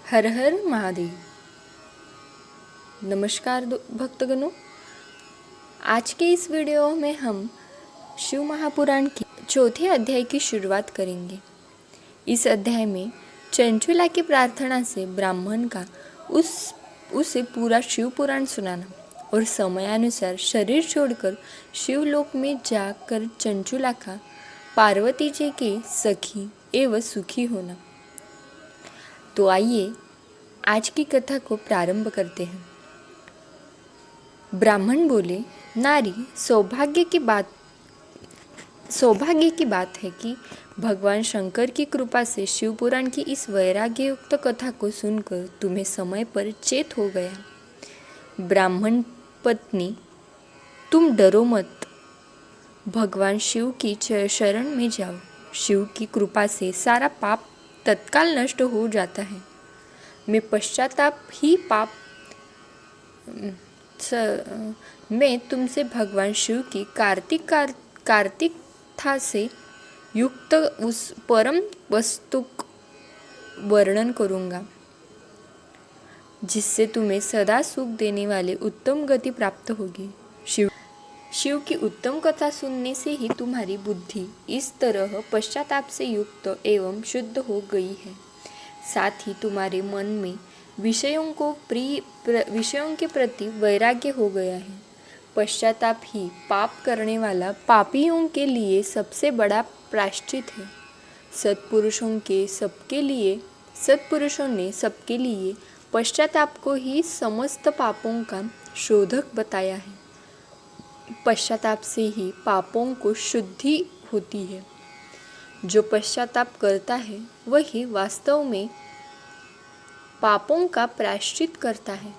हर हर महादेव। नमस्कार भक्तगणों, आज के इस वीडियो में हम शिव महापुराण की चौथे अध्याय की शुरुआत करेंगे। इस अध्याय में चंचुला की प्रार्थना से ब्राह्मण का उसे पूरा शिव पुराण सुनाना और समयानुसार शरीर छोड़कर शिवलोक में जाकर चंचुला का पार्वती जी की सखी एवं सुखी होना। तो आइए आज की कथा को प्रारंभ करते हैं। ब्राह्मण बोले, नारी सौभाग्य की बात है कि भगवान शंकर की कृपा से शिव पुराण की इस वैराग्य युक्त कथा को सुनकर तुम्हें समय पर चेत हो गया। ब्राह्मण पत्नी, तुम डरो मत, भगवान शिव की शरण में जाओ। शिव की कृपा से सारा पाप तत्काल नष्ट हो जाता है। मैं तुमसे भगवान शिव की कार्तिकता से युक्त उस परम वस्तु वर्णन करूंगा जिससे तुम्हें सदा सुख देने वाले उत्तम गति प्राप्त होगी। शिव की उत्तम कथा सुनने से ही तुम्हारी बुद्धि इस तरह पश्चाताप से युक्त एवं शुद्ध हो गई है। साथ ही तुम्हारे मन में विषयों के प्रति वैराग्य हो गया है। पश्चाताप ही पाप करने वाला पापियों के लिए सबसे बड़ा प्रायश्चित है। सत्पुरुषों ने सबके लिए पश्चाताप को ही समस्त पापों का शोधक बताया है। पश्चाताप से ही पापों को शुद्धि होती है। जो पश्चाताप करता है वही वास्तव में पापों का प्रायश्चित करता है,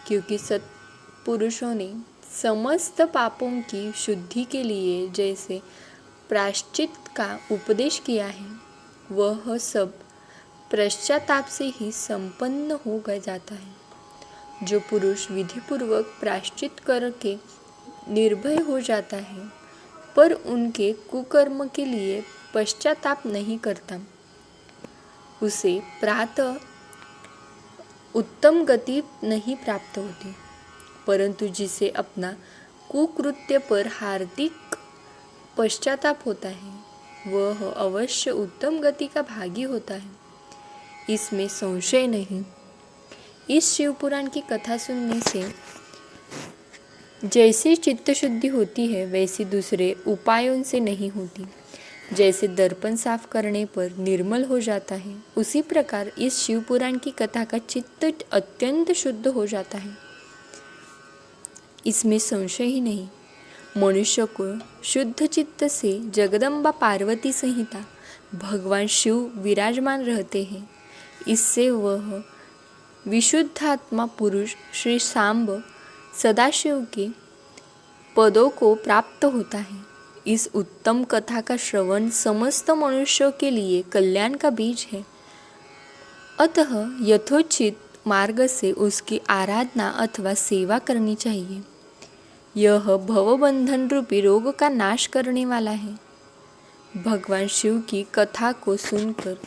क्योंकि सत्पुरुषों ने समस्त पापों की शुद्धि के लिए जैसे प्रायश्चित का उपदेश किया है, वह सब पश्चाताप से ही संपन्न हो जाता है। जो पुरुष विधिपूर्वक प्रायश्चित करके निर्भय हो जाता है पर उनके कुकर्म के लिए पश्चाताप नहीं करता, उसे प्रातः उत्तम गति नहीं प्राप्त होती। परंतु जिसे अपना कुकृत्य पर हार्दिक पश्चाताप होता है, वह अवश्य उत्तम गति का भागी होता है, इसमें संशय नहीं। इस शिव पुराण की कथा सुनने से जैसी चित्त शुद्धि होती है वैसी दूसरे उपायों से नहीं होती। जैसे दर्पण साफ करने पर निर्मल हो जाता है, उसी प्रकार इस शिव पुराण की कथा का चित्त अत्यंत शुद्ध हो जाता है, इसमें संशय ही नहीं। मनुष्य को शुद्ध चित्त से जगदम्बा पार्वती सहिता भगवान शिव विराजमान रहते हैं। इससे वह विशुद्धात्मा पुरुष श्री सांब सदाशिव के पदों को प्राप्त होता है। इस उत्तम कथा का श्रवण समस्त मनुष्यों के लिए कल्याण का बीज है। अतः यथोचित मार्ग से उसकी आराधना अथवा सेवा करनी चाहिए। यह भवबंधन रूपी रोग का नाश करने वाला है। भगवान शिव की कथा को सुनकर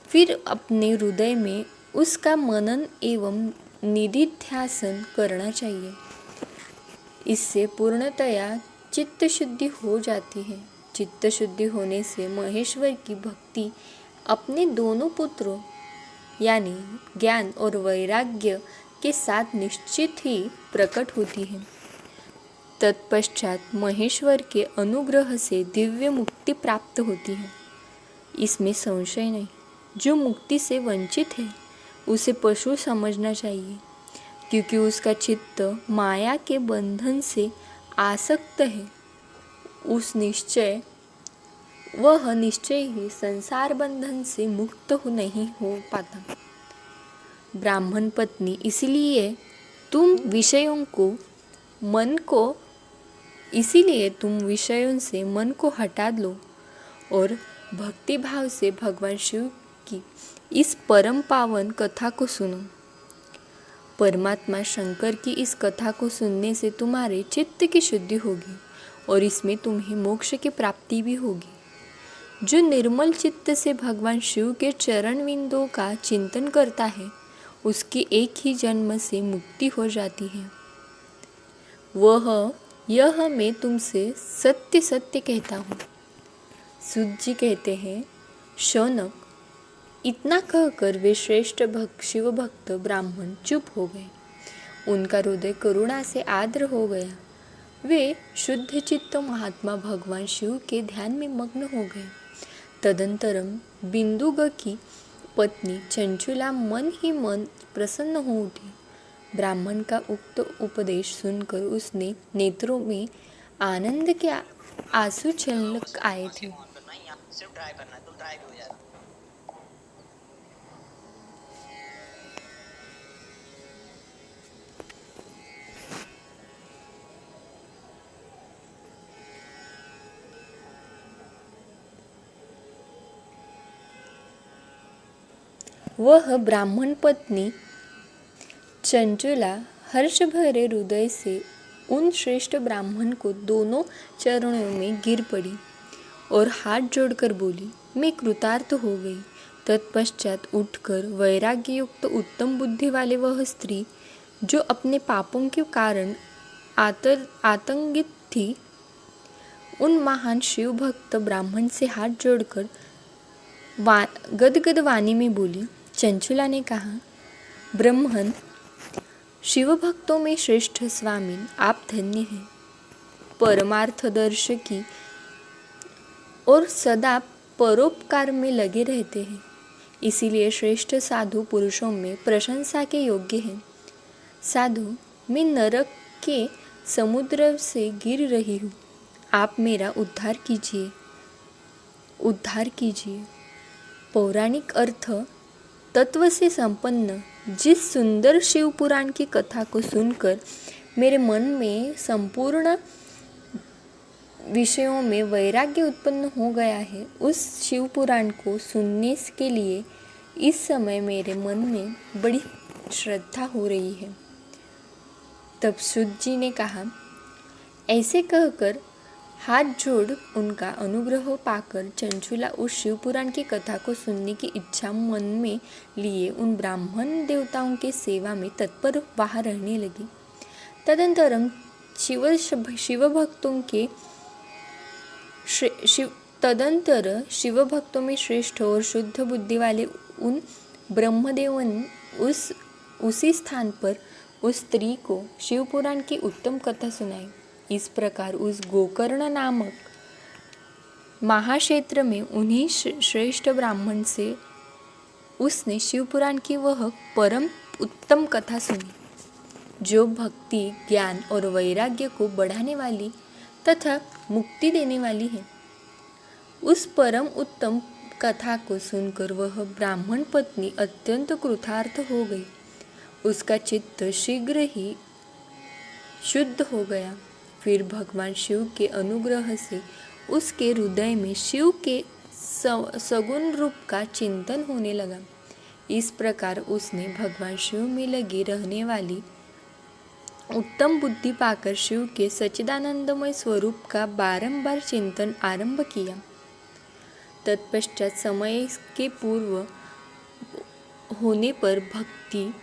फिर अपने हृदय में उसका मनन एवं निधिध्यासन करना चाहिए। इससे पूर्णतया चित्त शुद्धि हो जाती है। चित्त शुद्धि होने से महेश्वर की भक्ति अपने दोनों पुत्रों यानी ज्ञान और वैराग्य के साथ निश्चित ही प्रकट होती है। तत्पश्चात महेश्वर के अनुग्रह से दिव्य मुक्ति प्राप्त होती है, इसमें संशय नहीं। जो मुक्ति से वंचित है उसे पशु समझना चाहिए, क्योंकि उसका चित्त माया के बंधन से आसक्त है। वह निश्चय ही संसार बंधन से मुक्त नहीं हो पाता। ब्राह्मण पत्नी, इसलिए तुम विषयों से मन को हटा लो और भक्ति भाव से भगवान शिव की इस परम पावन कथा को सुनो। परमात्मा शंकर की इस कथा को सुनने से तुम्हारे चित्त की शुद्धि होगी और इसमें तुम्हें मोक्ष की प्राप्ति भी होगी। जो निर्मल चित्त से भगवान शिव के चरण विंदों का चिंतन करता है उसकी एक ही जन्म से मुक्ति हो जाती है। यह मैं तुमसे सत्य सत्य कहता हूँ। सूत जी कहते हैं, शौनक, इतना कहकर वे श्रेष्ठ शिव भक्त ब्राह्मण चुप हो गए। उनका हृदय करुणा से आर्द्र हो गया। वे शुद्ध चित्त महात्मा भगवान शिव के ध्यान में मग्न हो गए। तदंतरम बिंदुग की पत्नी चंचुला मन ही मन प्रसन्न हो उठी। ब्राह्मण का उक्त उपदेश सुनकर उसने नेत्रों में आनंद के आंसू छलक आए थे। वह ब्राह्मण पत्नी चंचुला हर्ष भरे हृदय से उन श्रेष्ठ ब्राह्मण को दोनों चरणों में गिर पड़ी और हाथ जोड़कर बोली, मैं कृतार्थ हो गई। तत्पश्चात उठकर वैराग्य युक्त उत्तम बुद्धि वाले वह स्त्री, जो अपने पापों के कारण आतंकित थी, उन महान शिव भक्त ब्राह्मण से हाथ जोड़कर गदगद वाणी में बोली। चंचुला ने कहा, ब्राह्मण, शिव भक्तों में श्रेष्ठ स्वामी, आप धन्य हैं, परमार्थदर्शी और सदा परोपकार में लगे रहते हैं, इसीलिए श्रेष्ठ साधु पुरुषों में प्रशंसा के योग्य हैं। साधु, मैं नरक के समुद्र से गिर रही हूँ, आप मेरा उद्धार कीजिए। पौराणिक अर्थ तत्व से संपन्न जिस सुंदर शिव पुराण की कथा को सुनकर मेरे मन में संपूर्ण विषयों में वैराग्य उत्पन्न हो गया है, उस शिव पुराण को सुनने के लिए इस समय मेरे मन में बड़ी श्रद्धा हो रही है। तब सूत जी ने कहा, ऐसे कहकर हाथ जोड़ उनका अनुग्रह पाकर चंचुला उस शिवपुराण की कथा को सुनने की इच्छा मन में लिए उन ब्राह्मण देवताओं के सेवा में तत्पर वहाँ रहने लगी। तदंतरम शिव भक्तों में श्रेष्ठ और शुद्ध बुद्धि वाले उन ब्रह्मदेव ने उसी स्थान पर उस स्त्री को शिवपुराण की उत्तम कथा सुनाई। इस प्रकार उस गोकर्ण नामक महाक्षेत्र में उन्हीं श्रेष्ठ ब्राह्मण से उसने शिवपुराण की वह परम उत्तम कथा सुनी, जो भक्ति, ज्ञान और वैराग्य को बढ़ाने वाली तथा मुक्ति देने वाली है। उस परम उत्तम कथा को सुनकर वह ब्राह्मण पत्नी अत्यंत कृतार्थ हो गई। उसका चित्त शीघ्र ही शुद्ध हो गया। फिर भगवान शिव के अनुग्रह से उसके हृदय में शिव के सगुण रूप का चिंतन होने लगा। इस प्रकार उसने भगवान शिव में लगी रहने वाली उत्तम बुद्धि पाकर शिव के सच्चिदानंदमय स्वरूप का बारंबार चिंतन आरंभ किया। तत्पश्चात समय के पूर्व होने पर भक्ति,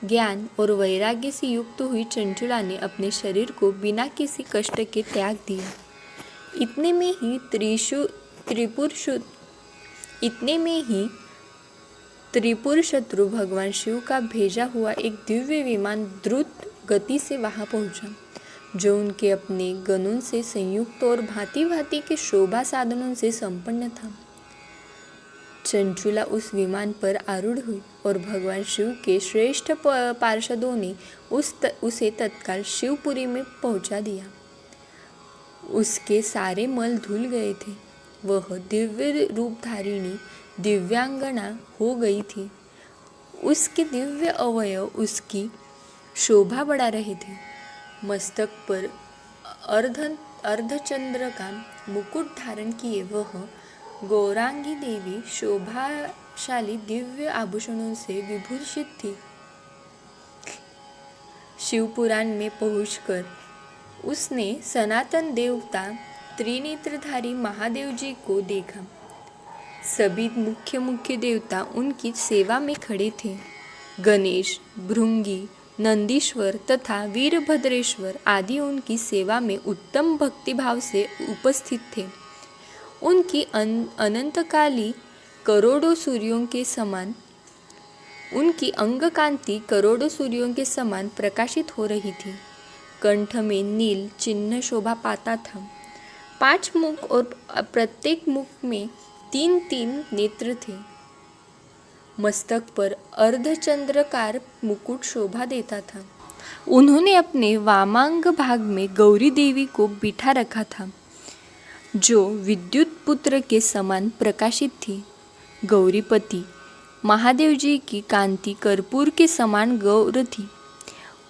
ज्ञान और वैराग्य से युक्त हुई चंचुला ने अपने शरीर को बिना किसी कष्ट के त्याग दिया। इतने में ही त्रिपुर शत्रु भगवान शिव का भेजा हुआ एक दिव्य विमान द्रुत गति से वहां पहुंचा, जो उनके अपने गणों से संयुक्त और भांति भांति के शोभा साधनों से संपन्न था। चंचुला उस विमान पर आरूढ़ हुई और भगवान शिव के श्रेष्ठ पार्षदों ने उसे तत्काल शिवपुरी में पहुंचा दिया। उसके सारे मल धुल गए थे। वह दिव्य रूपधारिणी दिव्यांगना हो गई थी। उसके दिव्य अवयव उसकी शोभा बढ़ा रहे थे। मस्तक पर अर्धचंद्र का मुकुट धारण किए वह गौरांगी देवी शोभाशाली दिव्य आभूषणों से विभूषित थी। शिवपुराण में पहुंचकर उसने सनातन देवता त्रिनेत्रधारी महादेव जी को देखा। सभी मुख्य देवता उनकी सेवा में खड़े थे। गणेश, भृंगी, नंदीश्वर तथा वीरभद्रेश्वर आदि उनकी सेवा में उत्तम भक्तिभाव से उपस्थित थे। उनकी अनंतकाली करोड़ों सूर्यों के समान उनकी अंग कांति करोड़ों सूर्यों के समान प्रकाशित हो रही थी। कंठ में नील चिन्ह शोभा पाता था। 5 मुख और प्रत्येक मुख में 3-3 नेत्र थे। मस्तक पर अर्धचंद्राकार मुकुट शोभा देता था। उन्होंने अपने वामांग भाग में गौरी देवी को बिठा रखा था, जो विद्युत पुत्र के समान प्रकाशित थी। गौरीपति महादेव जी की कांति कर्पूर के समान गौर थी।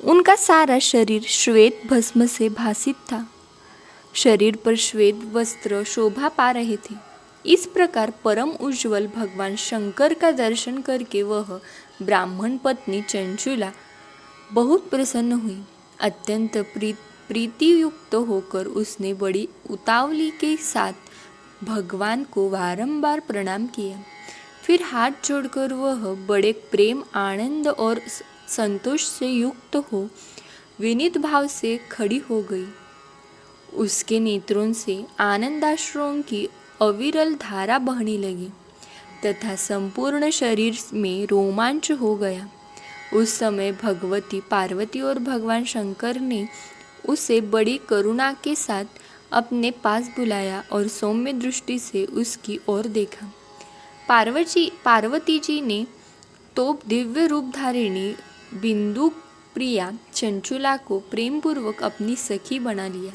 उनका सारा शरीर श्वेत भस्म से भासित था। शरीर पर श्वेत वस्त्र शोभा पा रहे थे। इस प्रकार परम उज्ज्वल भगवान शंकर का दर्शन करके वह ब्राह्मण पत्नी चंचुला बहुत प्रसन्न हुई। अत्यंत प्रीति युक्त होकर उसने बड़ी उतावली के साथ भगवान को बारंबार प्रणाम किया। फिर हाथ जोड़कर वह बड़े प्रेम आनंद और संतोष से युक्त हो विनीत भाव से खड़ी हो गई। उसके नेत्रों से आनंदाश्रुओं की अविरल धारा बहने लगी तथा संपूर्ण शरीर में रोमांच हो गया। उस समय भगवती पार्वती और भगवान शंकर ने उसे बड़ी करुणा के साथ अपने पास बुलाया और सौम्य दृष्टि से उसकी ओर देखा। पार्वती जी ने तो दिव्य रूप धारिणी बिंदु प्रिया चंचुला को प्रेम पूर्वक अपनी सखी बना लिया।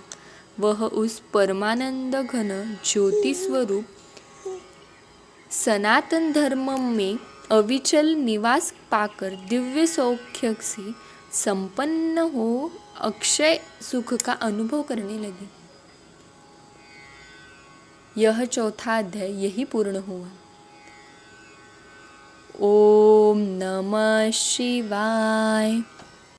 वह उस परमानंद घन ज्योति स्वरूप सनातन धर्म में अविचल निवास पाकर दिव्य सौख्य से संपन्न हो अक्षय सुख का अनुभव करने लगी। यह चौथा अध्याय यही पूर्ण हुआ। ओम नमः शिवाय।